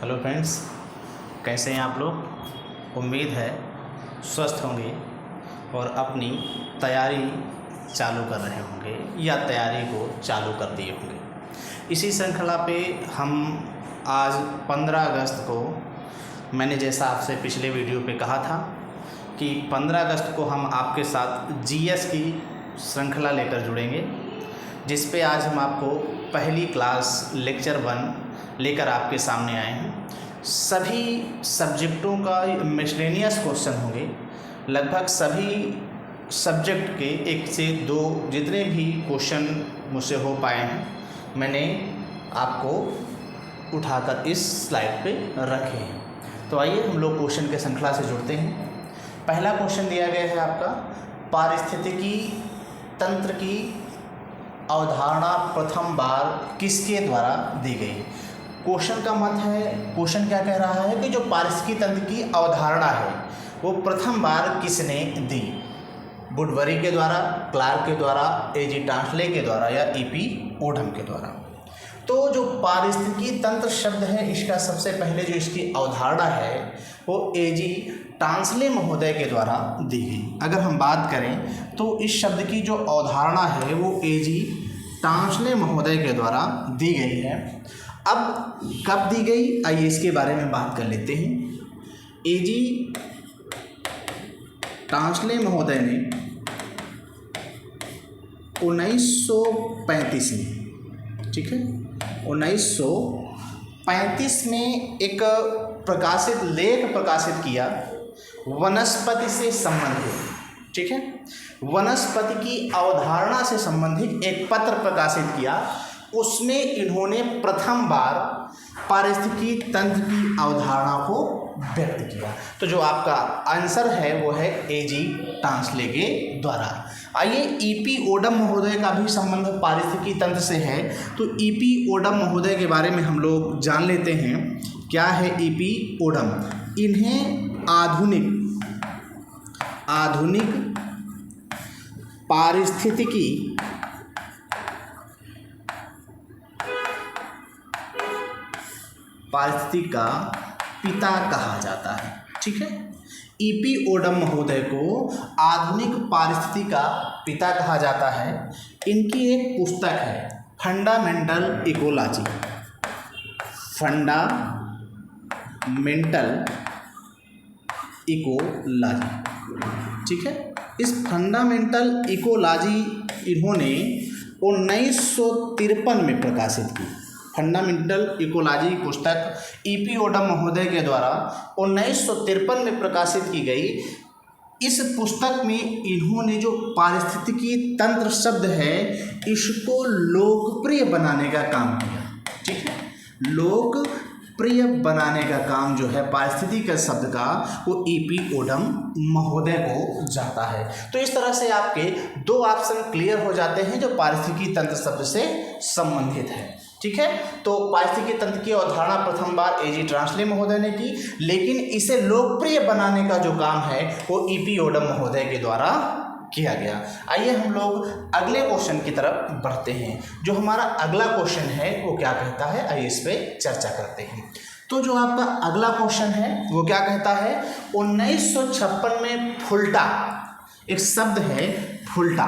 Hello friends, कैसे हैं आप लोग। उम्मीद है स्वस्थ होंगे और अपनी तैयारी चालू कर रहे होंगे या तैयारी को चालू कर दिए होंगे। इसी श्रृंखला पे हम आज 15 अगस्त को, मैंने जैसा आपसे पिछले वीडियो पे कहा था कि 15 अगस्त को हम आपके साथ जीएस की श्रृंखला लेकर जुड़ेंगे, जिस पे आज हम आपको पहली क्लास लेक्चर 1 लेकर आपके सामने आए हैं। सभी सब्जेक्टों का मिसलेनियस क्वेश्चन होंगे। लगभग सभी सब्जेक्ट के 1 से 2 जितने भी क्वेश्चन मुझसे हो पाए हैं मैंने आपको उठाकर इस स्लाइड पे रखे हैं। तो आइए हम लोग क्वेश्चन के श्रृंखला से जुड़ते हैं। पहला क्वेश्चन दिया गया है आपका, पारिस्थितिकी तंत्र की अवधारणा प्रथम बार किसके द्वारा दी गई। क्वेश्चन का मत है, क्वेश्चन क्या कह रहा है कि जो पारिस्थितिकी तंत्र की अवधारणा है वो प्रथम बार किसने दी। वुडबरी के द्वारा, क्लार्क के द्वारा, ए.जी. टांसले के द्वारा या ई.पी. ओडम के द्वारा। तो जो पारिस्थितिकी तंत्र शब्द है, इसका सबसे पहले जो इसकी अवधारणा है वो ए.जी. टांसले महोदय के द्वारा दी गई। अगर हम बात करें तो इस शब्द की जो अवधारणा है वो ए.जी. टांसले महोदय के द्वारा दी गई है। अब कब दी गई, आइए इसके बारे में बात कर लेते हैं। ए.जी. टांसले महोदय ने 1935 में, ठीक है, 1935 में एक प्रकाशित लेख प्रकाशित किया वनस्पति से संबंधित, ठीक है, वनस्पति की अवधारणा से संबंधित एक पत्र प्रकाशित किया। उसमें इन्होंने प्रथम बार पारिस्थितिकी तंत्र की अवधारणा को व्यक्त किया। तो जो आपका आंसर है वो है ए.जी. टांसले के द्वारा। आइए, ई.पी. ओडम महोदय का भी संबंध पारिस्थितिकी तंत्र से है, तो ई.पी. ओडम महोदय के बारे में हम लोग जान लेते हैं। क्या है ई.पी. ओडम? इन्हें आधुनिक पारिस्थितिकी का पिता कहा जाता है, ठीक है। ई.पी. ओडम महोदय को आधुनिक पारिस्थितिकी का पिता कहा जाता है। इनकी एक पुस्तक है फंडामेंटल इकोलॉजी, ठीक है। इस फंडामेंटल इकोलॉजी इन्होंने 1953 में प्रकाशित की। फंडामेंटल इकोलॉजी पुस्तक ई.पी. ओडम महोदय के द्वारा 1953 में प्रकाशित की गई। इस पुस्तक में इन्होंने जो पारिस्थितिकी तंत्र शब्द है इसको लोकप्रिय बनाने का काम किया, ठीक है। लोकप्रिय बनाने का काम जो है पारिस्थितिकी का शब्द का, वो ई.पी. ओडम महोदय को जाता है। तो इस तरह से आपके 2 ऑप्शन क्लियर हो जाते हैं जो पारिस्थितिकी तंत्र शब्द से संबंधित है, ठीक है। तो पारिस्थितिकी तंत्र की अवधारणा प्रथम बार ए.जी. टांसले महोदय ने की, लेकिन इसे लोकप्रिय बनाने का जो काम है वो ई.पी. ओडम महोदय के द्वारा किया गया। आइए हम लोग अगले क्वेश्चन की तरफ बढ़ते हैं। जो हमारा अगला क्वेश्चन है वो क्या कहता है, आइए इस पे चर्चा करते हैं। तो जो आपका अगला क्वेश्चन है वो क्या कहता है, 1956 में फुल्टा, एक शब्द है फुल्टा,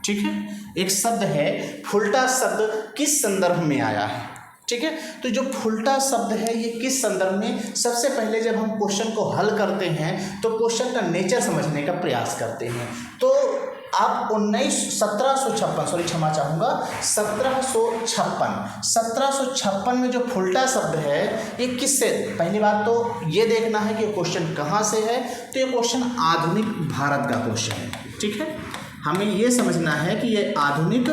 ठीक है, एक शब्द है फुल्टा। शब्द किस संदर्भ में आया है, ठीक है। तो जो फुल्टा शब्द है ये किस संदर्भ में, सबसे पहले जब हम क्वेश्चन को हल करते हैं तो क्वेश्चन का नेचर समझने का प्रयास करते हैं। तो आप 1756 में जो फुल्टा शब्द है ये किससे, पहली बात तो ये देखना है कि क्वेश्चन कहाँ से है। तो ये क्वेश्चन आधुनिक भारत का क्वेश्चन है, ठीक है। हमें ये समझना है कि ये आधुनिक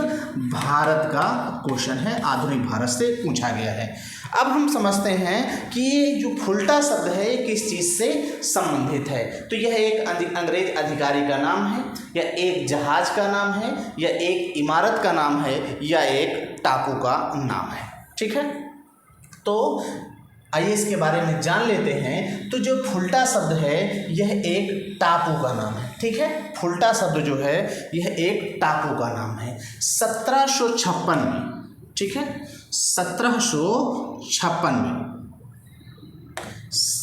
भारत का क्वेश्चन है, आधुनिक भारत से पूछा गया है। अब हम समझते हैं कि ये जो फुल्टा शब्द है ये किस चीज़ से संबंधित है। तो यह एक अंग्रेज अधिकारी का नाम है, या एक जहाज का नाम है, या एक इमारत का नाम है, या एक टापू का नाम है, ठीक है। तो आइए इसके बारे में जान लेते हैं। तो जो फुल्टा शब्द है यह एक टापू का नाम है, ठीक है। फुल्टा शब्द जो है यह एक टापू का नाम है। 1756 में, ठीक है, 1756 में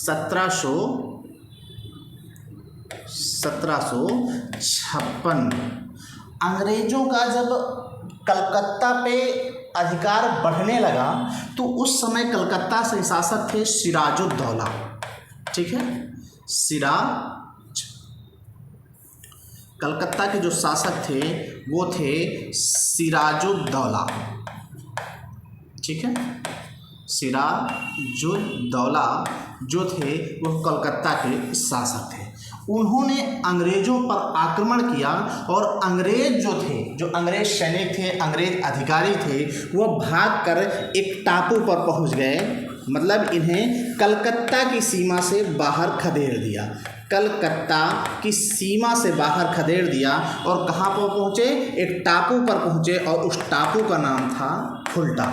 1756 अंग्रेजों का जब कलकत्ता पे अधिकार बढ़ने लगा तो उस समय कलकत्ता से शासक थे सिराजुद्दौला। ठीक है, कलकत्ता के जो शासक थे वो थे सिराजुद्दौला। ठीक है, सिराजुद्दौला जो थे वो कलकत्ता के शासक थे। उन्होंने अंग्रेज़ों पर आक्रमण किया और अंग्रेज जो थे, जो अंग्रेज सैनिक थे, अंग्रेज अधिकारी थे, वो भागकर एक टापू पर पहुंच गए। मतलब इन्हें कलकत्ता की सीमा से बाहर खदेड़ दिया, कलकत्ता की सीमा से बाहर खदेड़ दिया। और कहाँ पर पहुँचे? एक टापू पर पहुँचे और उस टापू का नाम था फुल्टा।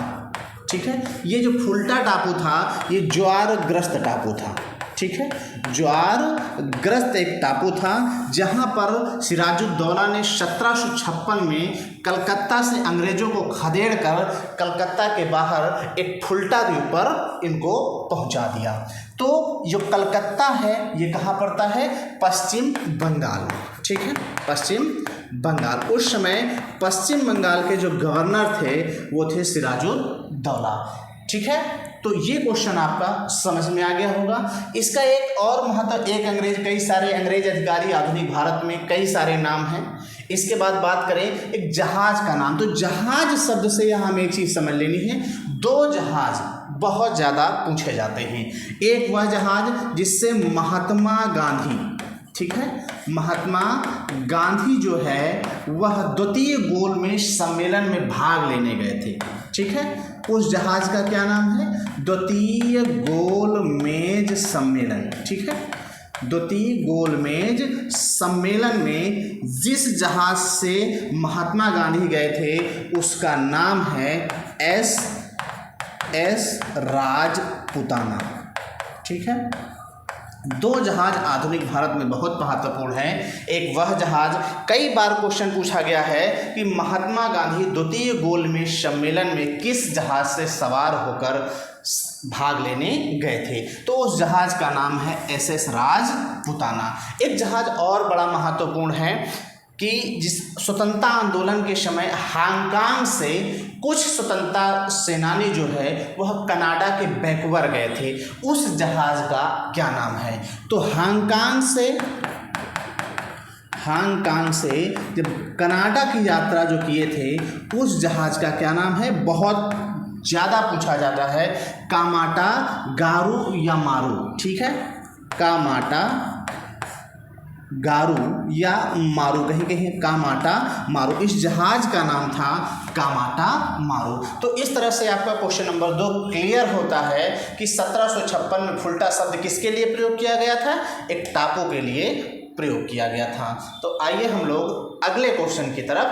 ठीक है, ये जो फुल्टा टापू था ये ज्वारग्रस्त टापू था। ठीक है, ज्वारग्रस्त एक टापू था जहाँ पर सिराजुद्दौला ने 1756 में कलकत्ता से अंग्रेज़ों को खदेड़कर कलकत्ता के बाहर एक फुल्टा द्वीप पर इनको पहुँचा दिया। तो जो कलकत्ता है ये कहाँ पड़ता है? पश्चिम बंगाल। ठीक है, पश्चिम बंगाल। उस समय पश्चिम बंगाल के जो गवर्नर थे वो थे सिराजुद्दौला। ठीक है, तो ये क्वेश्चन आपका समझ में आ गया होगा। इसका एक और महत्व, एक अंग्रेज, कई सारे अंग्रेज अधिकारी आधुनिक भारत में कई सारे नाम हैं। इसके बाद बात करें एक जहाज का नाम, तो जहाज शब्द से यहाँ हमें एक चीज़ समझ लेनी है, दो जहाज बहुत ज़्यादा पूछे जाते हैं। एक वह जहाज जिससे महात्मा गांधी, ठीक है, महात्मा गांधी जो है वह द्वितीय गोलमेज सम्मेलन में भाग लेने गए थे। ठीक है, उस जहाज का क्या नाम है? द्वितीय गोलमेज सम्मेलन। ठीक है, द्वितीय गोलमेज सम्मेलन में जिस जहाज से महात्मा गांधी गए थे उसका नाम है एस राजपुताना। ठीक है, दो जहाज आधुनिक भारत में बहुत महत्वपूर्ण हैं। एक वह जहाज, कई बार क्वेश्चन पूछा गया है कि महात्मा गांधी द्वितीय गोलमेज सम्मेलन में किस जहाज से सवार होकर भाग लेने गए थे, तो उस जहाज का नाम है एस राजपुताना। एक जहाज और बड़ा महत्वपूर्ण है कि जिस स्वतंत्रता आंदोलन के समय हांगकांग से कुछ स्वतंत्रता सेनानी जो है वह कनाडा के वैंकूवर गए थे, उस जहाज का क्या नाम है? तो हांगकांग से जब कनाडा की यात्रा जो किए थे उस जहाज का क्या नाम है? बहुत ज़्यादा पूछा जाता है, कामाटा गारू या मारू। ठीक है, कामाटा गारू या मारू, कहीं कहीं कामाटा मारू, इस जहाज का नाम था कामाटा मारू। तो इस तरह से आपका क्वेश्चन नंबर 2 क्लियर होता है कि 1756 में फुल्टा शब्द किसके लिए प्रयोग किया गया था? एक टापू के लिए प्रयोग किया गया था। तो आइए हम लोग अगले क्वेश्चन की तरफ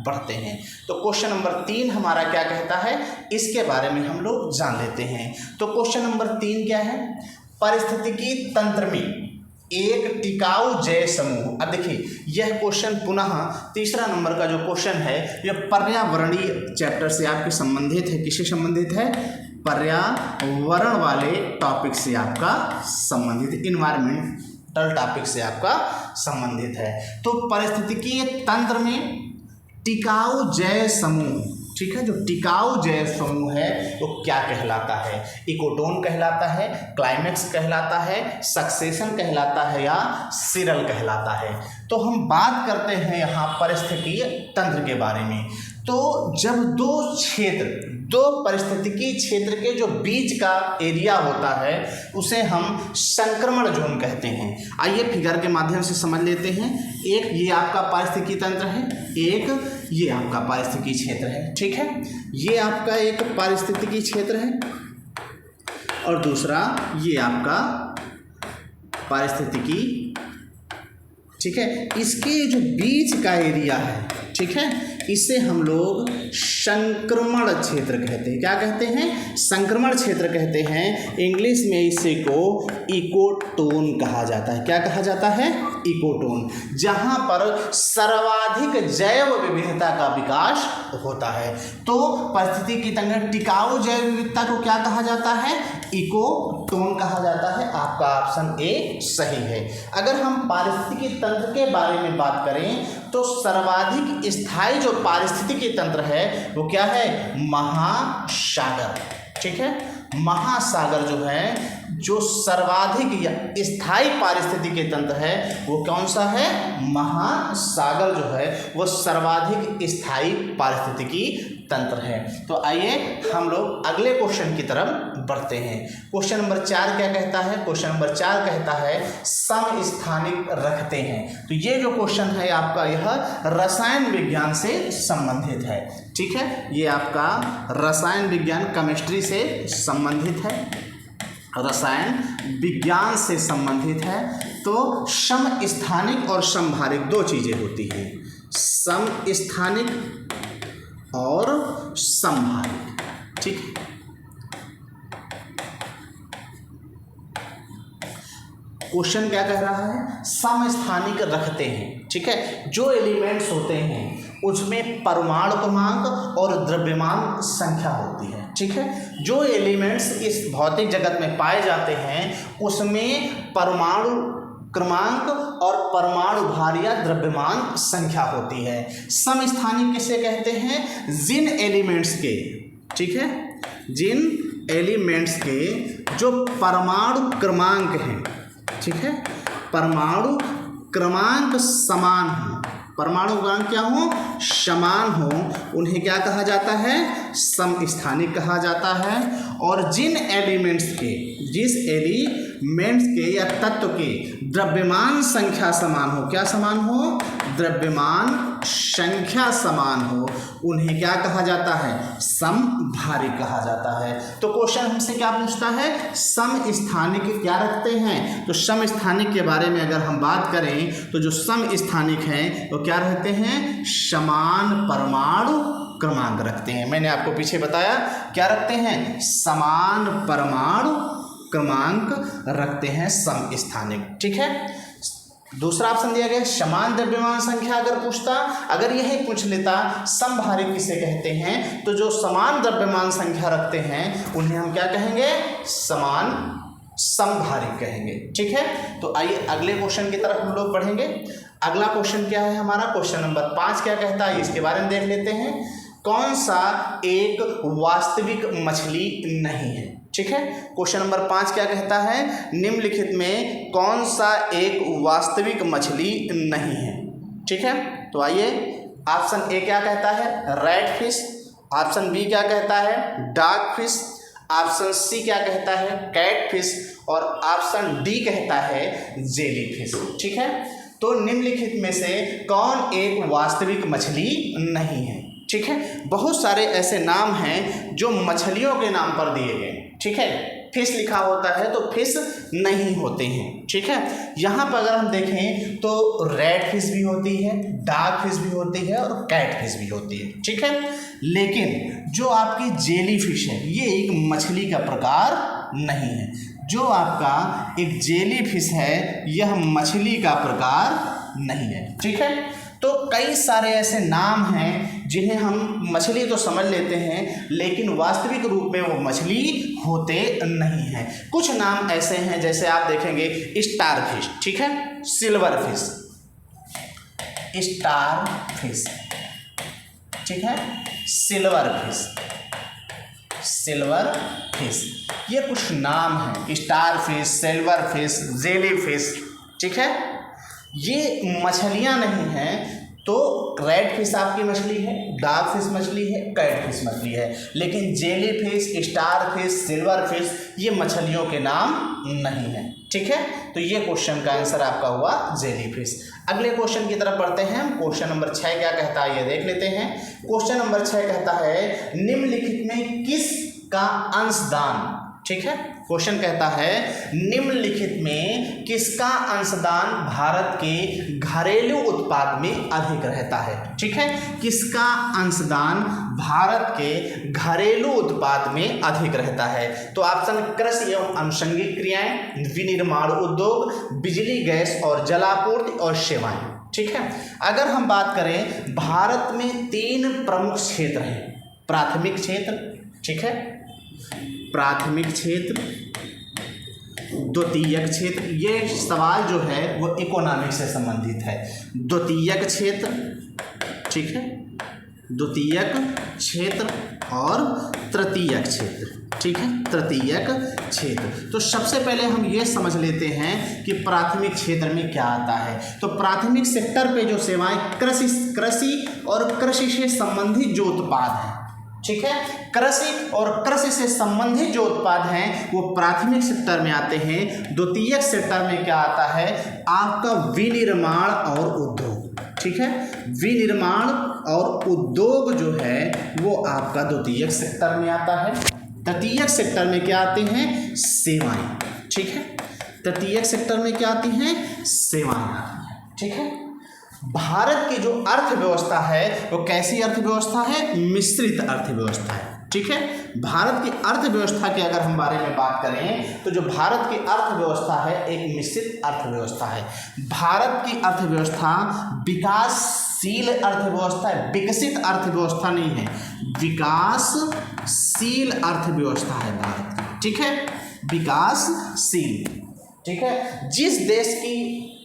बढ़ते हैं। तो क्वेश्चन नंबर 3 हमारा क्या कहता है, इसके बारे में हम लोग जान लेते हैं। तो क्वेश्चन नंबर 3 क्या है? पारिस्थितिकी तंत्र में एक टिकाऊ जैव समूह। अब देखिए यह क्वेश्चन पुनः तीसरा नंबर का जो क्वेश्चन है यह पर्यावरणीय चैप्टर से आपके संबंधित है। किससे संबंधित है? पर्यावरण वाले टॉपिक से आपका संबंधित, इन्वायरमेंटल टॉपिक से आपका संबंधित है। तो पारिस्थितिकीय तंत्र में टिकाऊ जैव समूह, ठीक है, जो टिकाऊ जैव समूह है वो क्या कहलाता है? इकोटोन कहलाता है, क्लाइमेक्स कहलाता है, सक्सेशन कहलाता है या सिरल कहलाता है? तो हम बात करते हैं यहाँ पारिस्थितिकीय तंत्र के बारे में। तो जब दो पारिस्थितिकी क्षेत्र के जो बीच का एरिया होता है उसे हम संक्रमण जोन कहते हैं। आइए फिगर के माध्यम से समझ लेते हैं। एक ये आपका पारिस्थितिकी तंत्र है, एक ये आपका पारिस्थितिकी क्षेत्र है। ठीक है, ये आपका एक पारिस्थितिकी क्षेत्र है और दूसरा ये आपका पारिस्थितिकी, ठीक है, इसके जो बीच का एरिया है, ठीक है, इसे हम लोग संक्रमण क्षेत्र कहते हैं। क्या कहते हैं? संक्रमण क्षेत्र कहते हैं। इंग्लिश में इसे को इकोटोन कहा जाता है। क्या कहा जाता है? इकोटोन। जहाँ पर सर्वाधिक जैव विविधता का विकास होता है। तो परिस्थिति की तंत्र टिकाऊ जैव विविधता को क्या कहा जाता है? इकोटोन कहा जाता है। आपका ऑप्शन ए सही है। अगर हम पारिस्थितिकी तंत्र के बारे में बात करें तो सर्वाधिक स्थायी जो पारिस्थितिकी तंत्र है वो क्या है? महासागर। ठीक है, महासागर जो है, जो सर्वाधिक स्थायी पारिस्थितिकी तंत्र है वो कौन सा है? महासागर जो है वो सर्वाधिक स्थायी पारिस्थितिकी तंत्र है। तो आइए हम लोग अगले क्वेश्चन की तरफ बढ़ते हैं। क्वेश्चन नंबर 4 क्या कहता है? क्वेश्चन नंबर 4 कहता है समस्थानिक रखते हैं। तो ये जो क्वेश्चन है आपका यह रसायन विज्ञान से संबंधित है। ठीक है, ये आपका रसायन विज्ञान केमिस्ट्री से संबंधित है, रसायन विज्ञान से संबंधित है। तो समस्थानिक और समभारिक दो चीज़ें होती हैं, समस्थानिक और समभारिक। ठीक है, क्वेश्चन क्या कह रहा है? समस्थानिक रखते हैं। ठीक है, जो एलिमेंट्स होते हैं उसमें परमाणु क्रमांक और द्रव्यमान संख्या होती है। ठीक है, जो एलिमेंट्स इस भौतिक जगत में पाए जाते हैं उसमें परमाणु क्रमांक और परमाणु भार या द्रव्यमान संख्या होती है। समस्थानिक किसे कहते हैं? जिन एलिमेंट्स के, ठीक है, जिन एलिमेंट्स के जो परमाणु क्रमांक हैं, ठीक है, परमाणु क्रमांक समान हो, परमाणु क्रमांक क्या हो? समान हो, उन्हें क्या कहा जाता है? समस्थानिक कहा जाता है। और जिन एलिमेंट्स के, जिस एलिमेंट्स के या तत्व के द्रव्यमान संख्या समान हो, क्या समान हो? द्रव्यमान संख्या समान हो, उन्हें क्या कहा जाता है? समभारिक कहा जाता है। तो क्वेश्चन हमसे क्या पूछता है? समस्थानिक क्या रखते हैं? तो समस्थानिक के बारे में अगर हम बात करें तो जो समस्थानिक हैं वो क्या रहते हैं? समान परमाणु क्रमांक रखते हैं। मैंने आपको पीछे बताया क्या रखते हैं? समान परमाणु क्रमांक रखते हैं समस्थानिक। ठीक है, दूसरा ऑप्शन दिया गया समान द्रव्यमान संख्या। अगर पूछता, अगर यही पूछ लेता समभारिक किसे कहते हैं, तो जो समान द्रव्यमान संख्या रखते हैं उन्हें हम क्या कहेंगे? समान समभारिक कहेंगे। ठीक है, तो आइए अगले क्वेश्चन की तरफ हम लोग बढ़ेंगे। अगला क्वेश्चन क्या है हमारा? क्वेश्चन नंबर 5 क्या कहता है इसके बारे में देख लेते हैं। कौन सा एक वास्तविक मछली नहीं है? ठीक है, क्वेश्चन नंबर 5 क्या कहता है? निम्नलिखित में कौन सा एक वास्तविक मछली नहीं है? ठीक है, तो आइए ऑप्शन ए क्या कहता है? Red fish. ऑप्शन बी क्या कहता है? Dark fish. ऑप्शन सी क्या कहता है? Catfish. और ऑप्शन डी कहता है जेली फिश। ठीक है, तो निम्नलिखित में से कौन एक वास्तविक मछली नहीं है? ठीक है, बहुत सारे ऐसे नाम हैं जो मछलियों के नाम पर दिए गए। ठीक है, फिश लिखा होता है तो फिश नहीं होते हैं। ठीक है, यहाँ पर अगर हम देखें तो रेड फिश भी होती है, डार्क फिश भी होती है और कैट फिश भी होती है। ठीक है, लेकिन जो आपकी जेली फिश है ये एक मछली का प्रकार नहीं है। जो आपका एक जेली फिश है यह मछली का प्रकार नहीं है। ठीक है, तो कई सारे ऐसे नाम हैं जिन्हें हम मछली तो समझ लेते हैं लेकिन वास्तविक रूप में वो मछली होते नहीं हैं। कुछ नाम ऐसे हैं जैसे आप देखेंगे स्टार फिश, ठीक है, सिल्वर फिश, स्टार फिश, ठीक है, सिल्वर फिश, सिल्वर फिश, ये कुछ नाम हैं। Star fish, silver fish, jelly fish, ठीक है, ये मछलियां नहीं हैं। तो रेड फिश आपकी मछली है, डार्क फिश मछली है, कैट फिश मछली है, लेकिन jelly fish, star fish, silver fish ये मछलियों के नाम नहीं है। ठीक है, तो ये क्वेश्चन का आंसर आपका हुआ जेली फिश। अगले क्वेश्चन की तरफ बढ़ते हैं। क्वेश्चन नंबर 6 क्या कहता है ये देख लेते हैं। क्वेश्चन नंबर 6 कहता है निम्नलिखित में किस का अंशदान ठीक है। क्वेश्चन कहता है निम्नलिखित में किसका अंशदान भारत के घरेलू उत्पाद में अधिक रहता है। ठीक है, किसका अंशदान भारत के घरेलू उत्पाद में अधिक रहता है। तो ऑप्शन कृषि एवं आनुषंगिक क्रियाएं, विनिर्माण उद्योग, बिजली गैस और जलापूर्ति और सेवाएं। ठीक है, अगर हम बात करें भारत में 3 प्रमुख क्षेत्र हैं। प्राथमिक क्षेत्र, ठीक है, प्राथमिक क्षेत्र, द्वितीयक क्षेत्र, ये सवाल जो है वो इकोनॉमिक्स से संबंधित है। द्वितीयक क्षेत्र, ठीक है, द्वितीयक क्षेत्र और तृतीयक क्षेत्र, ठीक है, तृतीयक क्षेत्र। तो सबसे पहले हम ये समझ लेते हैं कि प्राथमिक क्षेत्र में क्या आता है। तो प्राथमिक सेक्टर पे जो सेवाएं कृषि और कृषि से संबंधित जो उत्पाद हैं, ठीक है, कृषि और कृषि से संबंधित जो उत्पाद हैं वो प्राथमिक सेक्टर में आते हैं। द्वितीयक सेक्टर में क्या आता है, आपका विनिर्माण और उद्योग, ठीक है, विनिर्माण और उद्योग जो है वो आपका द्वितीयक सेक्टर में आता है। तृतीयक सेक्टर में क्या आते हैं, सेवाएं, ठीक है, तृतीयक सेक्टर में क्या आती हैं, सेवाएं आती हैं, ठीक है। भारत की जो अर्थव्यवस्था है वो कैसी अर्थव्यवस्था है, मिश्रित अर्थव्यवस्था है, ठीक है। भारत की अर्थव्यवस्था के अगर हम बारे में बात करें तो जो भारत की अर्थव्यवस्था है एक मिश्रित अर्थव्यवस्था है। भारत की अर्थव्यवस्था विकासशील अर्थव्यवस्था है, विकसित अर्थव्यवस्था नहीं है, विकासशील अर्थव्यवस्था है भारत की, ठीक है, विकासशील, ठीक है। जिस देश की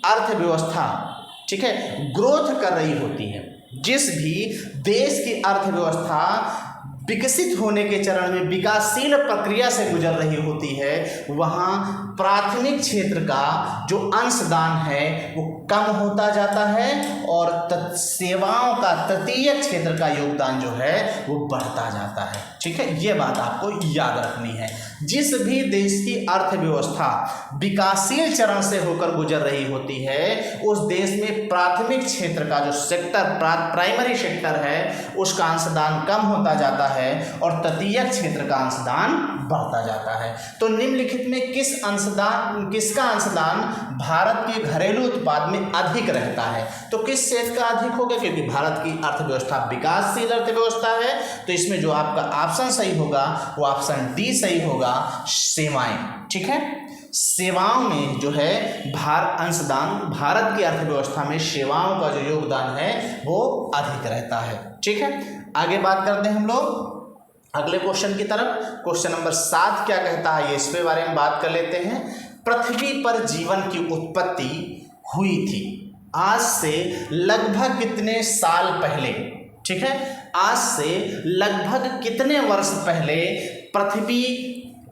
अर्थव्यवस्था, ठीक है, ग्रोथ कर रही होती है, जिस भी देश की अर्थव्यवस्था विकसित होने के चरण में विकासशील प्रक्रिया से गुजर रही होती है, वहाँ प्राथमिक क्षेत्र का जो अंशदान है वो कम होता जाता है और सेवाओं का तृतीयक क्षेत्र का योगदान जो है वो बढ़ता जाता है, ठीक है। ये बात आपको याद रखनी है। जिस भी देश की अर्थव्यवस्था विकासशील चरण से होकर गुजर रही होती है उस देश में प्राथमिक क्षेत्र का जो सेक्टर, प्राइमरी सेक्टर है, उसका अंशदान कम होता जाता है और तृतीयक क्षेत्र का अंशदान बढ़ता जाता है। तो निम्नलिखित में किसका अंशदान भारत के घरेलू उत्पाद में अधिक रहता है। तो किस क्षेत्र का अधिक होगा, क्योंकि भारत की अर्थव्यवस्था विकासशील अर्थव्यवस्था है, तो इसमें जो आपका ऑप्शन सही होगा वो ऑप्शन डी सही होगा, सेवाएं, ठीक है। सेवाओं में जो है अंशदान भारत की अर्थव्यवस्था में सेवाओं का जो योगदान है वो अधिक रहता है, ठीक है। आगे बात करते हैं हम लोग अगले क्वेश्चन की तरफ। क्वेश्चन नंबर 7 क्या कहता है, ये इसके बारे में बात कर लेते हैं। पृथ्वी पर जीवन की उत्पत्ति हुई थी आज से लगभग कितने साल पहले, ठीक है, आज से लगभग कितने वर्ष पहले पृथ्वी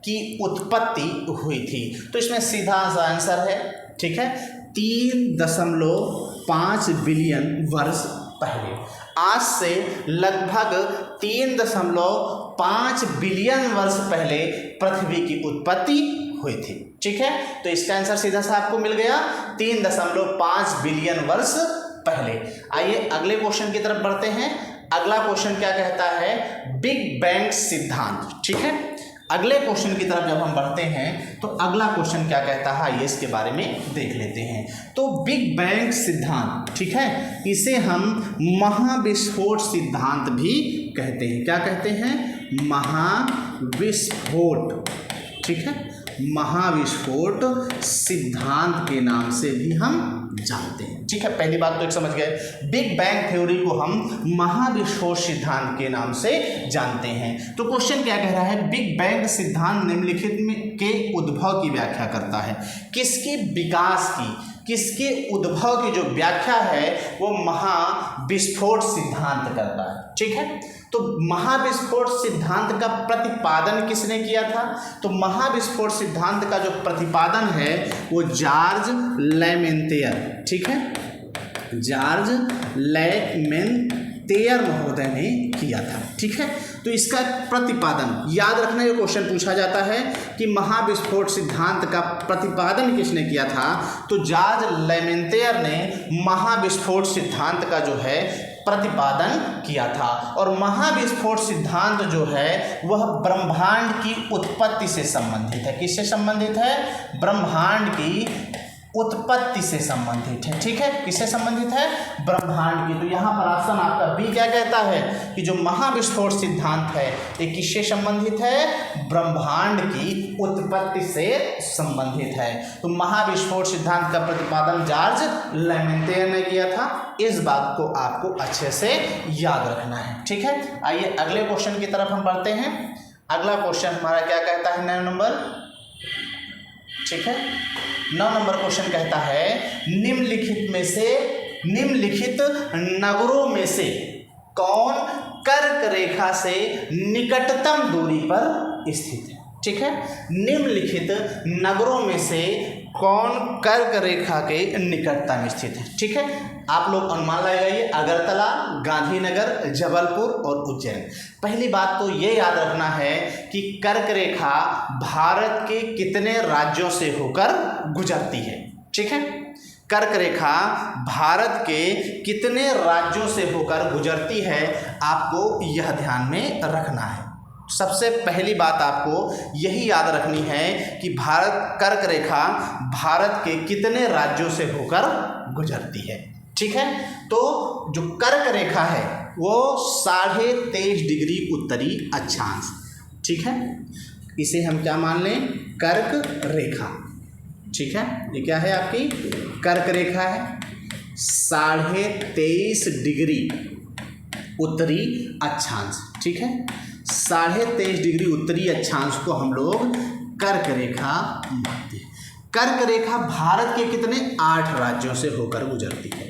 की उत्पत्ति हुई थी। तो इसमें सीधा सा आंसर है, ठीक है, 3.5 बिलियन वर्ष पहले। आज से लगभग 3.5 बिलियन वर्ष पहले पृथ्वी की उत्पत्ति हुई थी, ठीक है। तो इसका आंसर सीधा सा आपको मिल गया, 3.5 बिलियन वर्ष पहले। आइए अगले क्वेश्चन की तरफ बढ़ते हैं। अगला क्वेश्चन क्या कहता है, बिग बैंग सिद्धांत, ठीक है। अगले क्वेश्चन की तरफ जब हम बढ़ते हैं तो अगला क्वेश्चन क्या कहता है ये इसके बारे में देख लेते हैं। तो बिग बैंग सिद्धांत, ठीक है, इसे हम महाविस्फोट सिद्धांत भी कहते हैं। क्या कहते हैं, महाविस्फोट, ठीक है, महाविस्फोट सिद्धांत के नाम से भी हम जानते हैं, ठीक है। पहली बात तो एक समझ गए, बिग बैंग थ्योरी को हम महाविस्फोट सिद्धांत के नाम से जानते हैं। तो क्वेश्चन क्या कह रहा है, बिग बैंग सिद्धांत निम्नलिखित में के उद्भव की व्याख्या करता है। किसके विकास की, किसके उद्भव की जो व्याख्या है वो महाविस्फोट सिद्धांत करता है, ठीक है। तो महाविस्फोट सिद्धांत का प्रतिपादन किसने किया था, तो महाविस्फोट सिद्धांत का जो प्रतिपादन है वो जॉर्ज लेमेंतेयर, ठीक है, जॉर्ज लेमेंतेयर महोदय ने किया था, ठीक है। तो इसका प्रतिपादन याद रखना, ये क्वेश्चन पूछा जाता है कि महाविस्फोट सिद्धांत का प्रतिपादन किसने किया था, तो जॉर्ज लेमेंतेयर ने महाविस्फोट सिद्धांत का जो है प्रतिपादन किया था। और महाविस्फोट सिद्धांत जो है वह ब्रह्मांड की उत्पत्ति से संबंधित है। किससे संबंधित है? ब्रह्मांड की उत्पत्ति से संबंधित है। ठीक है, किससे संबंधित है? ब्रह्मांड की। तो यहाँ पर ऑप्शन आपका बी क्या कहता है कि जो महाविस्फोट सिद्धांत है ये किससे संबंधित है? ब्रह्मांड की उत्पत्ति से संबंधित है। तो महाविस्फोट सिद्धांत का प्रतिपादन जॉर्ज लेमेंटेयर ने किया था। इस बात को आपको अच्छे से याद रखना है। ठीक है, आइए अगले क्वेश्चन की तरफ हम बढ़ते हैं। अगला क्वेश्चन हमारा क्या कहता है? 9 नंबर। ठीक है, 9 नंबर क्वेश्चन कहता है निम्नलिखित नगरों में से कौन कर्क रेखा से निकटतम दूरी पर स्थित है? ठीक है, निम्नलिखित नगरों में से कौन कर्क रेखा के निकटतम स्थित है? ठीक है, आप लोग अनुमान लगाइए। अगरतला, गांधीनगर, जबलपुर और उज्जैन। पहली बात तो ये याद रखना है कि कर्क रेखा भारत के कितने राज्यों से होकर गुजरती है। ठीक है, कर्क रेखा भारत के कितने राज्यों से होकर गुजरती है, आपको यह ध्यान में रखना है। सबसे पहली बात आपको यही याद रखनी है कि कर्क रेखा भारत के कितने राज्यों से होकर गुजरती है। ठीक है, तो जो कर्क रेखा है वो 23.5 डिग्री उत्तरी अक्षांश। ठीक है, इसे हम क्या मान लें? कर्क रेखा। ठीक है, ये क्या है? आपकी कर्क रेखा है। 23.5 डिग्री उत्तरी अक्षांश। ठीक है, 23.5 डिग्री उत्तरी अक्षांश को हम लोग कर्क रेखा मानते हैं। कर्क रेखा भारत के कितने? 8 राज्यों से होकर गुजरती है।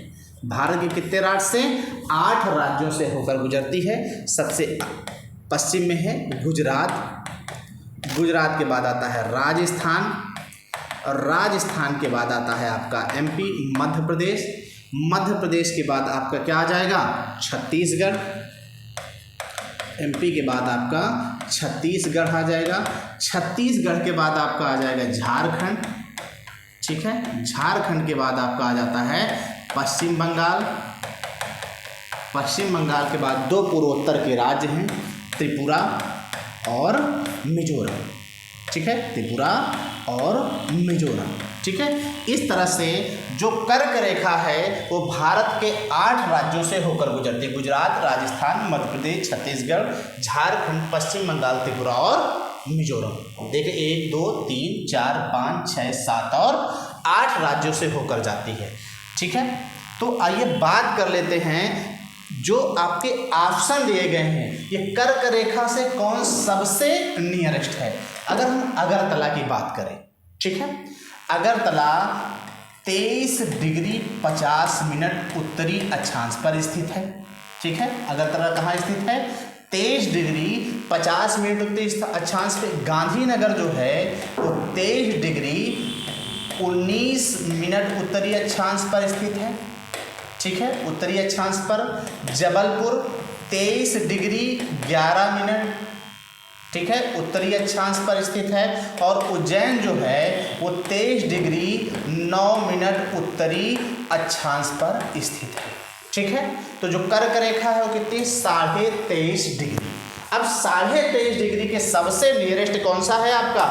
भारत के कितने राज्य से? 8 राज्यों से होकर गुजरती है। सबसे पश्चिम में है गुजरात, गुजरात के बाद आता है राजस्थान, और राजस्थान के बाद आता है आपका एमपी, मध्य प्रदेश, मध्य प्रदेश के बाद आपका क्या आ जाएगा? छत्तीसगढ़, एमपी के बाद आपका छत्तीसगढ़ आ जाएगा, छत्तीसगढ़ के बाद आपका आ जाएगा झारखंड। ठीक है, झारखंड के बाद आपका आ जाता है पश्चिम बंगाल, पश्चिम बंगाल के बाद 2 पूर्वोत्तर के राज्य हैं, त्रिपुरा और मिजोरम। ठीक है, त्रिपुरा और मिजोरम। ठीक है, इस तरह से जो कर्क रेखा है वो भारत के 8 राज्यों से होकर गुजरती है। गुजरात, राजस्थान, मध्य प्रदेश, छत्तीसगढ़, झारखंड, पश्चिम बंगाल, त्रिपुरा और मिजोरम। देखिए 1 2 3 4 5 6 7 और 8 राज्यों से होकर जाती है। ठीक है, तो आइए बात कर लेते हैं जो आपके ऑप्शन दिए गए हैं, ये कर्क रेखा से कौन सबसे नियरेस्ट है। अगर हम अगरतला की बात करें, ठीक है, अगरतला 23 डिग्री 50 मिनट उत्तरी अक्षांश पर स्थित है। ठीक है, अगरतला कहाँ स्थित है? 23 डिग्री 50 मिनट उत्तरी अक्षांश पे। गांधीनगर जो है वो 23 डिग्री 19 मिनट उत्तरी अक्षांश पर स्थित है। ठीक है, उत्तरी अक्षांश पर। जबलपुर 23 डिग्री 11 मिनट, ठीक है, उत्तरी अक्षांश पर स्थित है। और उज्जैन जो है वो 23 डिग्री 9 मिनट उत्तरी अक्षांश पर स्थित है। ठीक है, तो जो कर्क रेखा है वो कितनी? 23.5 डिग्री। अब 23.5 डिग्री के सबसे नियरेस्ट कौन सा है आपका?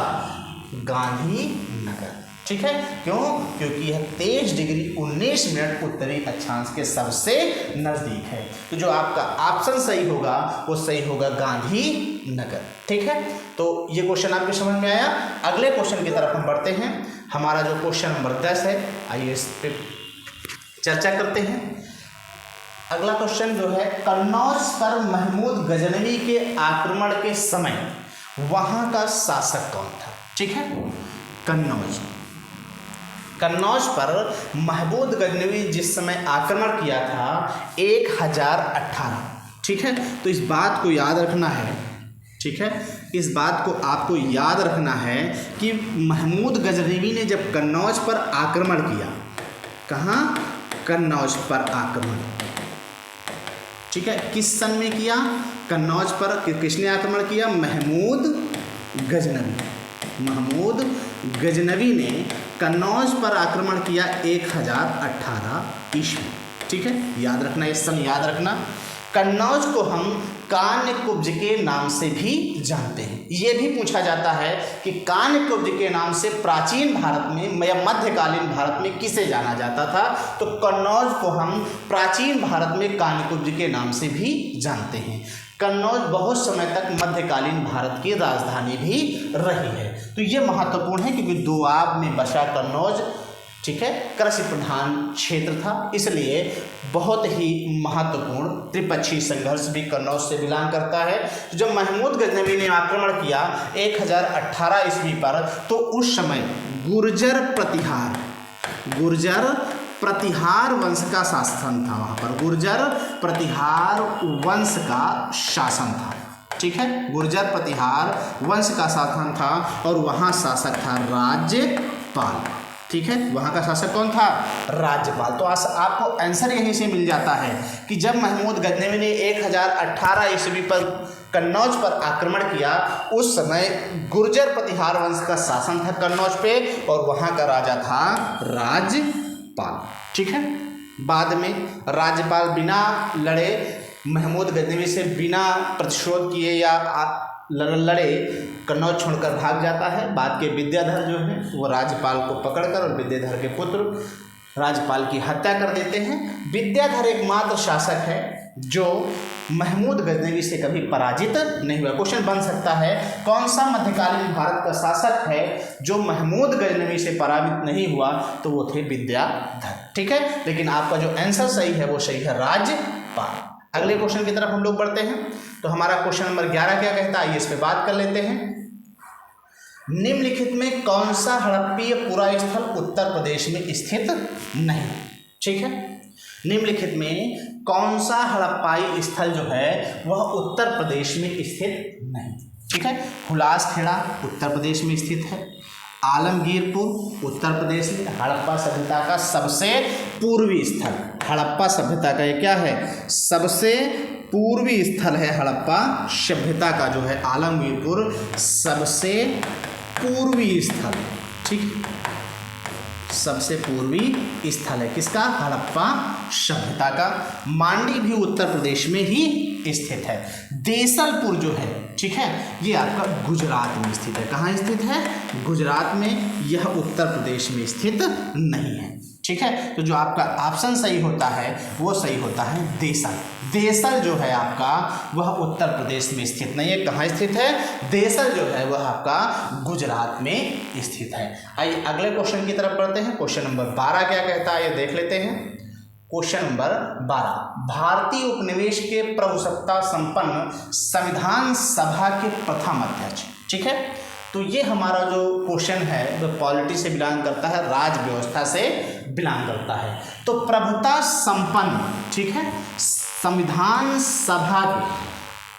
गांधीनगर। ठीक है, क्यों? क्योंकि यह 23 डिग्री 19 मिनट उत्तरी अक्षांश के सबसे नज़दीक है। तो जो आपका ऑप्शन सही होगा वो सही होगा गांधीनगर। ठीक है, तो ये क्वेश्चन आपके समझ में आया। अगले क्वेश्चन की तरफ हम बढ़ते हैं। हमारा जो क्वेश्चन नंबर 10 है, आइए इस पर चर्चा करते हैं। अगला क्वेश्चन जो है, कन्नौज पर महमूद गजनवी के आक्रमण के समय वहाँ का शासक कौन था? ठीक है, कन्नौज पर महमूद गजनवी जिस समय आक्रमण किया था 1018। ठीक है, तो इस बात को याद रखना है। ठीक है, इस बात को आपको याद रखना है कि महमूद गजनवी ने जब कन्नौज पर आक्रमण किया, कहाँ? कन्नौज पर आक्रमण। ठीक है, किस सन में किया? कन्नौज पर किसने आक्रमण किया? महमूद गजनवी ने कन्नौज पर आक्रमण किया 1018 ईस्वी। ठीक है, याद रखना, ये सब याद रखना। कन्नौज को हम कान्यकुब्ज के नाम से भी जानते हैं। ये भी पूछा जाता है कि कान्यकुब्ज के नाम से प्राचीन भारत में या मध्यकालीन भारत में किसे जाना जाता था, तो कन्नौज को हम प्राचीन भारत में कान्यकुब्ज के नाम से भी जानते हैं। कन्नौज बहुत समय तक मध्यकालीन भारत की राजधानी भी रही है। तो ये महत्वपूर्ण है क्योंकि दोआब में बसा कन्नौज, ठीक है, कृषि प्रधान क्षेत्र था, इसलिए बहुत ही महत्वपूर्ण त्रिपक्षीय संघर्ष भी कन्नौज से बिलोंग करता है। तो जब महमूद गजनवी ने आक्रमण किया 1018 ईस्वी पर, तो उस समय गुर्जर प्रतिहार वंश का शासन था। वहाँ पर गुर्जर प्रतिहार वंश का शासन था, ठीक है, गुर्जर प्रतिहार वंश का शासन था और वहाँ शासक था राज्यपाल, ठीक है, वहाँ का शासक कौन था? राज्यपाल। तो आपको आंसर यहीं से मिल जाता है कि जब महमूद गजनवी ने 1018 ईस्वी पर कन्नौज पर आक्रमण किया, उस समय गुर्जर प्रतिहार वंश का शासन था कन्नौज पे और वहाँ का राजा था राज्यपाल, ठीक है। बाद में राज्यपाल बिना लड़े महमूद गजनवी से बिना प्रतिशोध किए या लड़े कन्नौज छोड़कर भाग जाता है। बाद के विद्याधर जो हैं वो राज्यपाल को पकड़कर और विद्याधर के पुत्र राज्यपाल की हत्या कर देते हैं। विद्याधर एकमात्र शासक है जो महमूद गजनवी से कभी पराजित नहीं हुआ। क्वेश्चन बन सकता है कौन सा मध्यकालीन भारत का शासक है जो महमूद गजनवी से पराजित नहीं हुआ, तो वो थे विद्याधर, ठीक है। लेकिन आपका जो आंसर सही है वो सही है राज्यपाल। अगले क्वेश्चन की तरफ हम लोग बढ़ते हैं। तो हमारा क्वेश्चन नंबर 11 क्या कहता है, आइए इस पे बात कर लेते हैं। निम्नलिखित में कौन सा हड़प्पीय पुरा स्थल उत्तर प्रदेश में स्थित नहीं, ठीक है। निम्नलिखित में कौन सा हड़प्पाई स्थल जो है वह उत्तर प्रदेश में स्थित नहीं, ठीक है। हुलासखेड़ा उत्तर प्रदेश में स्थित है। आलमगीरपुर उत्तर प्रदेश में हड़प्पा सभ्यता का सबसे पूर्वी स्थल, हड़प्पा सभ्यता का ये क्या है, सबसे पूर्वी स्थल है। हड़प्पा सभ्यता का जो है आलमगीरपुर सबसे पूर्वी स्थल, ठीक, सबसे पूर्वी स्थल है किसका, हड़प्पा सभ्यता का। मांडी भी उत्तर प्रदेश में ही स्थित है। देसलपुर जो है, ठीक है, ये आपका गुजरात में स्थित है। कहाँ स्थित है, गुजरात में, यह उत्तर प्रदेश में स्थित नहीं है, ठीक है। तो जो आपका ऑप्शन सही होता है वो सही होता है देसल। देसल जो है आपका वह उत्तर प्रदेश में स्थित नहीं है। कहाँ स्थित है, देसल जो है वह आपका गुजरात में स्थित है। आइए अगले क्वेश्चन की तरफ बढ़ते हैं। क्वेश्चन नंबर 12 क्या कहता है ये देख लेते हैं। क्वेश्चन नंबर 12, भारतीय उपनिवेश के प्रभुसत्ता संपन्न संविधान सभा के प्रथम अध्यक्ष, ठीक है। तो ये हमारा जो क्वेश्चन है वह पॉलिटी से बिलोंग करता है, राज व्यवस्था से बिलोंग करता है। तो प्रभुता संपन्न, ठीक है, संविधान सभा के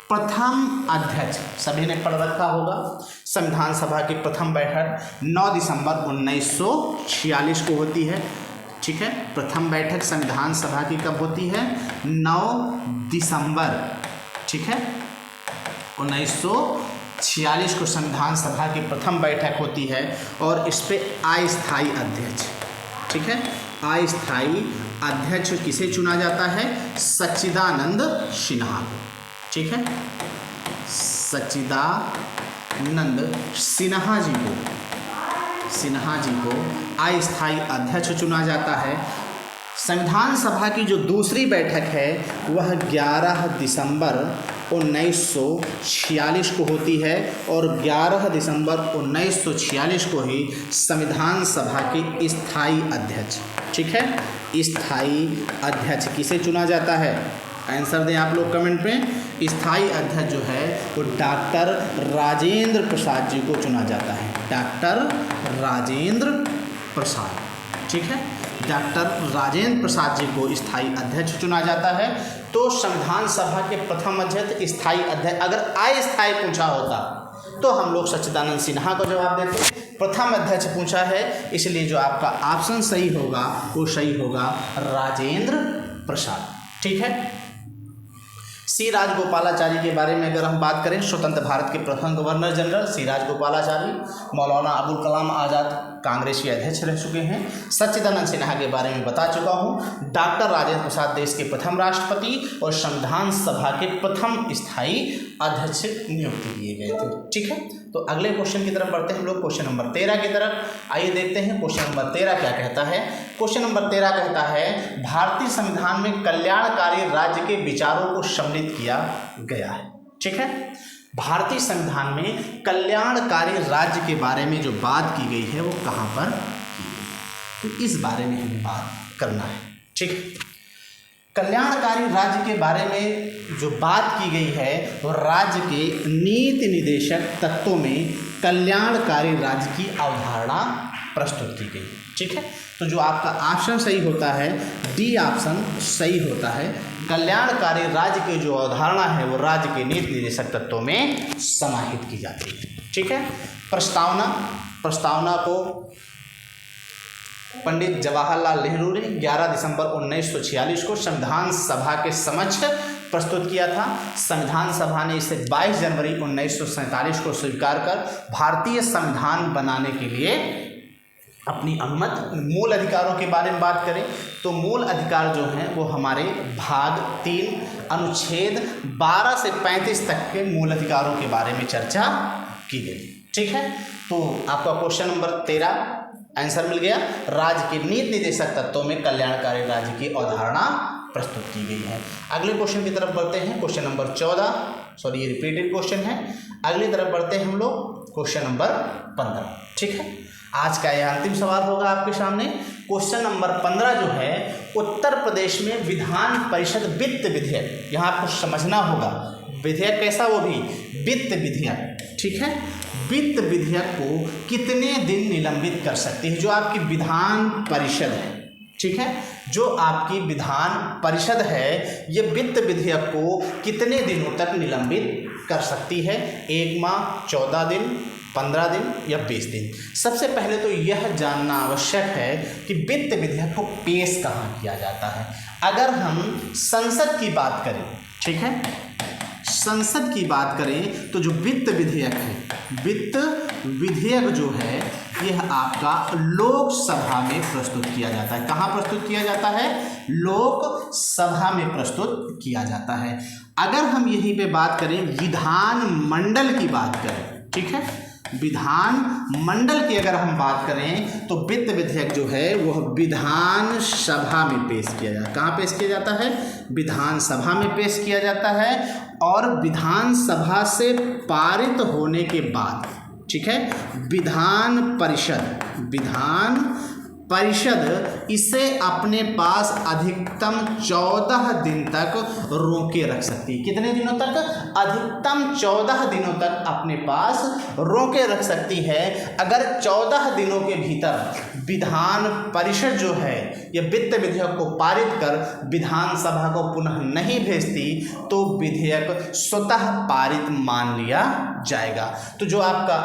प्रथम अध्यक्ष, सभी ने पढ़ रखा होगा। संविधान सभा की प्रथम बैठक 9 दिसंबर 1946 को होती है, ठीक है। प्रथम बैठक संविधान सभा की कब होती है, 9 दिसंबर, ठीक है, 1946 को संविधान सभा की प्रथम बैठक होती है और इस पे अस्थायी अध्यक्ष, ठीक है, अस्थायी अध्यक्ष किसे चुना जाता है, सच्चिदानंद सिन्हा को, ठीक है, सच्चिदानंद सिन्हा जी को अस्थायी अध्यक्ष चुना जाता है। संविधान सभा की जो दूसरी बैठक है वह 11 दिसंबर 1946 को होती है और 11 दिसंबर 1946 को ही संविधान सभा के स्थायी अध्यक्ष, ठीक है, स्थायी अध्यक्ष किसे चुना जाता है, आंसर दें आप लोग कमेंट में। स्थायी अध्यक्ष जो है वो डॉक्टर राजेंद्र प्रसाद जी को चुना जाता है, डॉक्टर राजेंद्र प्रसाद, ठीक है, डॉक्टर राजेंद्र प्रसाद जी को स्थायी अध्यक्ष चुना जाता है। तो संविधान सभा के प्रथम अध्यक्ष, स्थायी अध्यक्ष, अगर अस्थायी पूछा होता तो हम लोग सच्चिदानंद सिन्हा को जवाब देते। प्रथम अध्यक्ष पूछा है, इसलिए जो आपका ऑप्शन सही होगा वो सही होगा राजेंद्र प्रसाद, ठीक है। सी राजगोपालाचारी के बारे में अगर हम बात करें, स्वतंत्र भारत के प्रथम गवर्नर जनरल सी राजगोपालाचारी। मौलाना अबुल कलाम आज़ाद कांग्रेसी अध्यक्ष रह चुके हैं। सच्चिदानंद सिन्हा के बारे में बता चुका हूँ। डॉक्टर राजेंद्र प्रसाद देश के प्रथम राष्ट्रपति और संविधान सभा के प्रथम स्थायी अध्यक्ष नियुक्त किए गए थे। ठीक है, तो अगले क्वेश्चन की तरफ बढ़ते हैं हम लोग, क्वेश्चन नंबर 13 की तरफ। आइए देखते हैं क्वेश्चन नंबर 13 क्या कहता है। क्वेश्चन नंबर 13 कहता है भारतीय संविधान में कल्याणकारी राज्य के विचारों को सम्मिलित किया गया है। ठीक है, भारतीय संविधान में कल्याणकारी राज्य के बारे में जो बात की गई है वो कहाँ पर की गई है, तो इस बारे में हमें बात करना है। ठीक है, कल्याणकारी राज्य के बारे में जो बात की गई है वो राज्य के नीति निदेशक तत्वों में कल्याणकारी राज्य की अवधारणा प्रस्तुत की गई। ठीक है, तो जो आपका ऑप्शन सही होता है, डी ऑप्शन सही होता है। कल्याणकारी राज्य की जो अवधारणा है वो राज्य के नीति निर्देशक तत्वों में समाहित की जाती है। ठीक है, प्रस्तावना को पंडित जवाहरलाल नेहरू ने 11 दिसंबर 1946 को संविधान सभा के समक्ष प्रस्तुत किया था। संविधान सभा ने इसे 22 जनवरी 1947 को स्वीकार कर भारतीय संविधान बनाने के लिए अपनी अनुमति। मूल अधिकारों के बारे में बात करें तो मूल अधिकार जो हैं वो हमारे भाग 3 अनुच्छेद 12 से 35 तक के मूल अधिकारों के बारे में चर्चा की गई। ठीक है, तो आपका क्वेश्चन नंबर 13 आंसर मिल गया। राज्य के नीति निर्देशक तत्वों में कल्याणकारी राज्य की अवधारणा प्रस्तुत की गई है। अगले क्वेश्चन की तरफ बढ़ते हैं, क्वेश्चन नंबर 14। सॉरी, ये रिपीटेड क्वेश्चन है। अगली तरफ बढ़ते हैं हम लोग, क्वेश्चन नंबर 15। ठीक है, आज का यह अंतिम सवाल होगा आपके सामने। क्वेश्चन नंबर 15 जो है, उत्तर प्रदेश में विधान परिषद वित्त विधेयक, यहाँ आपको समझना होगा विधेयक कैसा, वो भी वित्त विधेयक। ठीक है, वित्त विधेयक को कितने दिन निलंबित कर सकती है, जो आपकी विधान परिषद है। ठीक है, जो आपकी विधान परिषद है ये वित्त विधेयक को कितने दिनों तक निलंबित कर सकती है? 1 माह, 14 दिन, 15 दिन या 20 दिन। सबसे पहले तो यह जानना आवश्यक है कि वित्त विधेयक को पेश कहाँ किया जाता है। अगर हम संसद की बात करें, ठीक है, संसद की बात करें तो जो वित्त विधेयक है, वित्त विधेयक जो है यह आपका लोकसभा में प्रस्तुत किया जाता है। कहाँ प्रस्तुत किया जाता है? लोकसभा में प्रस्तुत किया जाता है। अगर हम यहीं पे बात करें, विधान मंडल की बात करें, ठीक है, विधान मंडल की अगर हम बात करें तो वित्त विधेयक जो है वह विधान सभा में पेश किया जाता है। कहाँ पेश किया जाता है? विधान सभा में पेश किया जाता है। और विधान सभा से पारित होने के बाद, ठीक है, विधान परिषद इसे अपने पास अधिकतम 14 दिन तक रोके रख सकती है। कितने दिनों तक? अधिकतम 14 दिनों तक अपने पास रोके रख सकती है। अगर 14 दिनों के भीतर विधान परिषद जो है यह वित्त विधेयक को पारित कर विधानसभा को पुनः नहीं भेजती तो विधेयक स्वतः पारित मान लिया जाएगा। तो जो आपका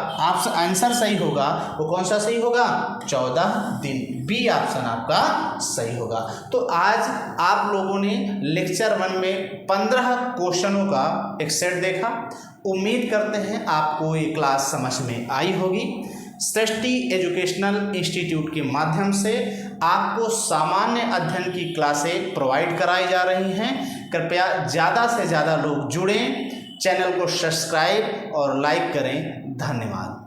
आंसर सही होगा वो कौन सा सही होगा? 14 दिन, बी ऑप्शन आपका सही होगा। तो आज आप लोगों ने लेक्चर 1 में 15 क्वेश्चनों का एक सेट देखा। उम्मीद करते हैं आपको ये क्लास समझ में आई होगी। सृष्टि एजुकेशनल इंस्टीट्यूट के माध्यम से आपको सामान्य अध्ययन की क्लासें प्रोवाइड कराई जा रही हैं। कृपया ज़्यादा से ज़्यादा लोग जुड़ें, चैनल को सब्सक्राइब और लाइक करें। धन्यवाद।